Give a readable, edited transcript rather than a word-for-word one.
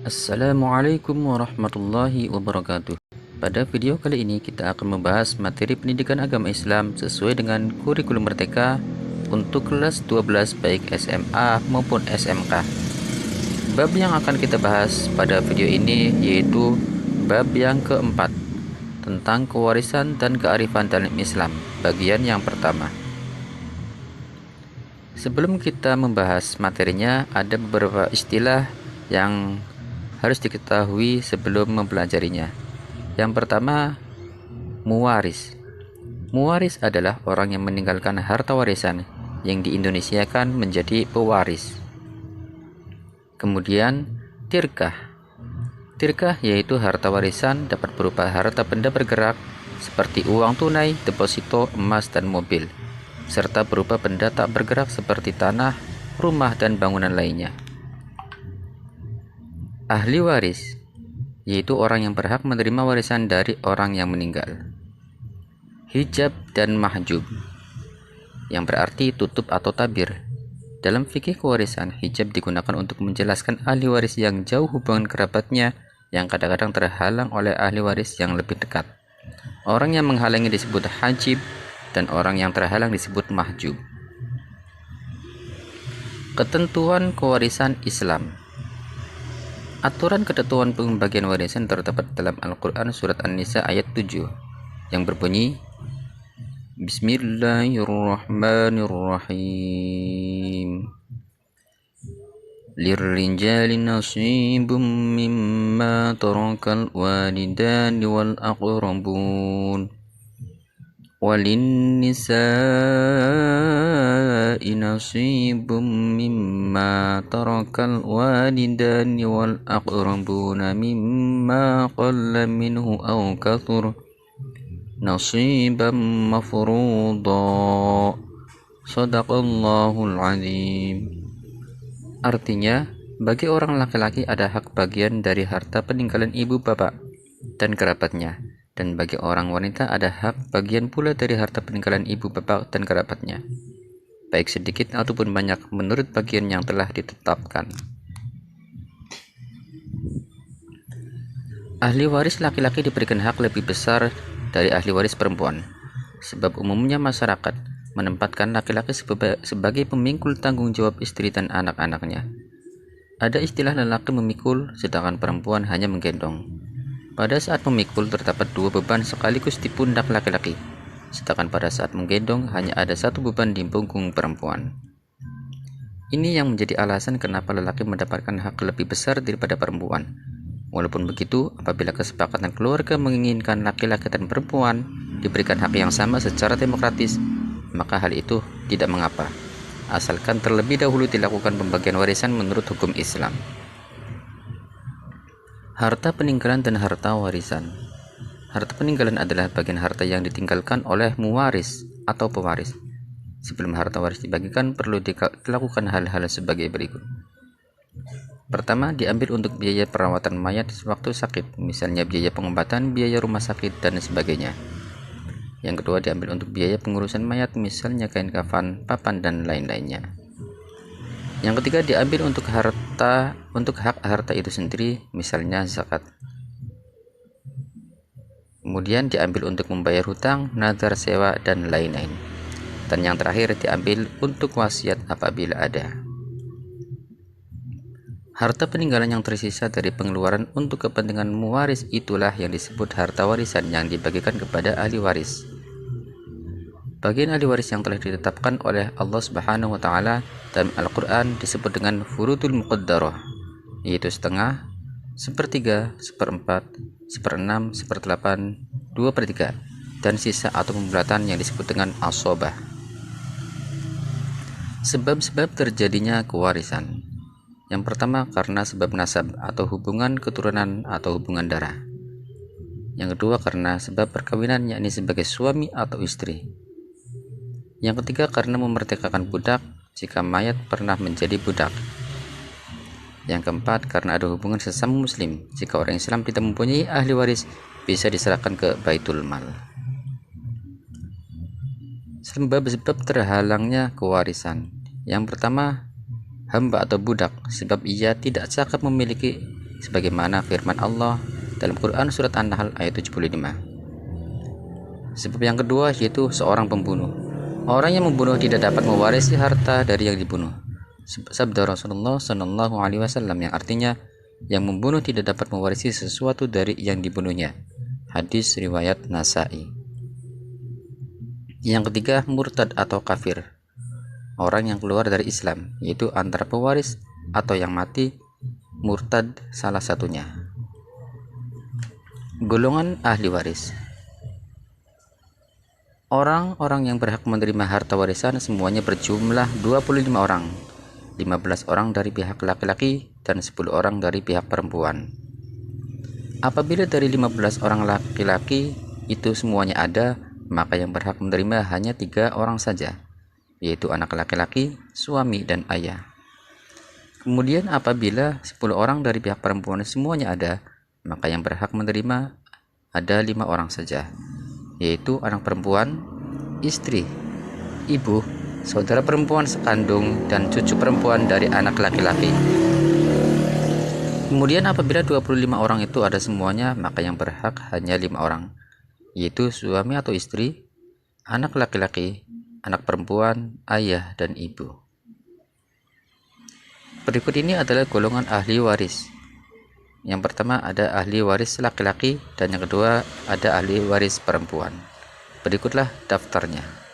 Assalamualaikum warahmatullahi wabarakatuh. Pada video kali ini kita akan membahas materi pendidikan agama Islam sesuai dengan kurikulum Merdeka untuk kelas 12 baik SMA maupun SMK. Bab yang akan kita bahas pada video ini yaitu bab yang keempat tentang kewarisan dan kearifan dalam Islam, bagian yang pertama. Sebelum kita membahas materinya, ada beberapa istilah yang harus diketahui sebelum mempelajarinya. Yang pertama, muwaris. Muwaris adalah orang yang meninggalkan harta warisan yang diindonesiakan menjadi pewaris. Kemudian, tirkah. Tirkah yaitu harta warisan dapat berupa harta benda bergerak seperti uang tunai, deposito, emas, dan mobil, serta berupa benda tak bergerak seperti tanah, rumah, dan bangunan lainnya. Ahli waris yaitu orang yang berhak menerima warisan dari orang yang meninggal. Hijab dan mahjub yang berarti tutup atau tabir. Dalam fikih kewarisan, hijab digunakan untuk menjelaskan ahli waris yang jauh hubungan kerabatnya yang kadang-kadang terhalang oleh ahli waris yang lebih dekat. Orang yang menghalangi disebut hajib dan orang yang terhalang disebut mahjub. Ketentuan kewarisan Islam. Aturan ketentuan pembagian warisan terdapat dalam Al-Quran Surat An-Nisa ayat 7 yang berbunyi Bismillahirrahmanirrahim. Lirrijali nasibum mimma tarakal walidani wal aqrabun وَلِلنِّسَاءِ نَصِيبٌ مِّمَّا تَرَكَ الْوَالِدَانِ وَالْأَقْرَبُونَ مِمَّا قَلَّ مِنْهُ أَوْ كَثُرَ نَصِيبًا مَّفْرُوضًا صَدَقَ اللَّهُ الْعَظِيمُ. Artinya, bagi orang laki-laki ada hak bagian dari harta peninggalan ibu bapak dan kerabatnya, dan bagi orang wanita ada hak bagian pula dari harta peninggalan ibu bapak dan kerabatnya, baik sedikit ataupun banyak menurut bagian yang telah ditetapkan. Ahli waris laki-laki diberikan hak lebih besar dari ahli waris perempuan, sebab umumnya masyarakat menempatkan laki-laki sebagai pemikul tanggung jawab istri dan anak-anaknya. Ada istilah lelaki memikul sedangkan perempuan hanya menggendong. Pada saat memikul terdapat dua beban sekaligus di pundak laki-laki, sedangkan pada saat menggendong hanya ada satu beban di punggung perempuan. Ini yang menjadi alasan kenapa lelaki mendapatkan hak lebih besar daripada perempuan. Walaupun begitu, apabila kesepakatan keluarga menginginkan laki-laki dan perempuan diberikan hak yang sama secara demokratis, maka hal itu tidak mengapa, asalkan terlebih dahulu dilakukan pembagian warisan menurut hukum Islam. Harta peninggalan dan harta warisan. Harta peninggalan adalah bagian harta yang ditinggalkan oleh muwaris atau pewaris. Sebelum harta waris dibagikan, perlu dilakukan hal-hal sebagai berikut. Pertama, diambil untuk biaya perawatan mayat sewaktu sakit, misalnya biaya pengobatan, biaya rumah sakit, dan sebagainya. Yang kedua, diambil untuk biaya pengurusan mayat, misalnya kain kafan, papan, dan lain-lainnya. Yang ketiga, diambil untuk hak harta itu sendiri, misalnya zakat. Kemudian diambil untuk membayar hutang, nazar, sewa, dan lain-lain. Dan yang terakhir, diambil untuk wasiat apabila ada. Harta peninggalan yang tersisa dari pengeluaran untuk kepentingan muwaris itulah yang disebut harta warisan yang dibagikan kepada ahli waris. Bagian ahli waris yang telah ditetapkan oleh Allah Subhanahu wa Ta'ala dalam Al-Quran disebut dengan furudul muqaddarah, yaitu setengah, sepertiga, seperempat, seperenam, seperdelapan, 2/3, dan sisa atau pembulatan yang disebut dengan asobah. Sebab-sebab terjadinya kewarisan. Yang pertama, karena sebab nasab atau hubungan keturunan atau hubungan darah. Yang kedua, karena sebab perkawinan, yakni sebagai suami atau istri. Yang ketiga, karena memerdekakan budak jika mayat pernah menjadi budak. Yang keempat, karena ada hubungan sesama muslim. Jika orang Islam tidak mempunyai ahli waris, bisa diserahkan ke Baitul Mal. Sebab-sebab terhalangnya kewarisan. Yang pertama, hamba atau budak, sebab ia tidak cakap memiliki sebagaimana firman Allah dalam Quran surat An-Nahl ayat 75. Sebab yang kedua yaitu seorang pembunuh. Orang yang membunuh tidak dapat mewarisi harta dari yang dibunuh. Sabda Rasulullah Shallallahu Alaihi Wasallam yang artinya yang membunuh tidak dapat mewarisi sesuatu dari yang dibunuhnya. Hadis riwayat Nasai. Yang ketiga, murtad atau kafir. Orang yang keluar dari Islam, yaitu antara pewaris atau yang mati, murtad salah satunya. Golongan ahli waris. Orang-orang yang berhak menerima harta warisan semuanya berjumlah 25 orang, 15 orang dari pihak laki-laki dan 10 orang dari pihak perempuan. Apabila dari 15 orang laki-laki itu semuanya ada, maka yang berhak menerima hanya 3 orang saja, yaitu anak laki-laki, suami, dan ayah. Kemudian apabila 10 orang dari pihak perempuan semuanya ada, maka yang berhak menerima ada 5 orang saja, yaitu anak perempuan, istri, ibu, saudara perempuan sekandung, dan cucu perempuan dari anak laki-laki. Kemudian apabila 25 orang itu ada semuanya, maka yang berhak hanya 5 orang, yaitu suami atau istri, anak laki-laki, anak perempuan, ayah, dan ibu. Berikut ini adalah golongan ahli waris. Yang pertama ada ahli waris laki-laki dan yang kedua ada ahli waris perempuan. Berikutlah daftarnya.